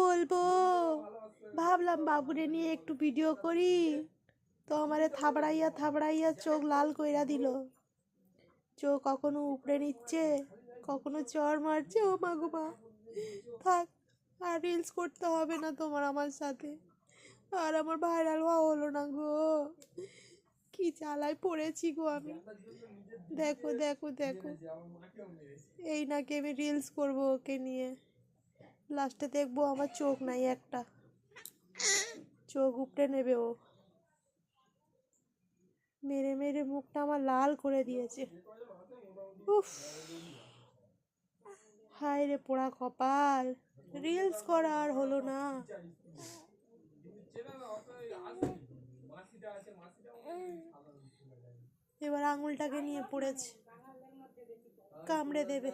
বলবো, ভাবলাম বাবুরে নিয়ে একটু ভিডিও করি, তো আমারে থাবড়াইয়া থাবড়াইয়া চোখ লাল কইরা দিল। চোখ কখনো উপড়ে নিচ্ছে, কখনো চড় মারছে। ও মা গো মা, থাক, আর রিলস করতে হবে না তোমার আমার সাথে। আর আমার ভাইরাল হওয়া হলো না গো, কি জ্বালায় পড়েছি গো আমি। দেখো দেখো দেখো, এই নাকি আমি রিলস করবো ওকে নিয়ে, লাস্টে দেখবো আমার চোখ নাই একটা, চোখ উপড়ে নেবে ও। মেরে মেরে মুখটা আমার লাল করে দিয়েছে। উফ, হায় রে পোড়া কপাল, রিলস করা আর হলো না। এবার আঙুলটাকে নিয়ে পড়েছে, কামড়ে দেবে।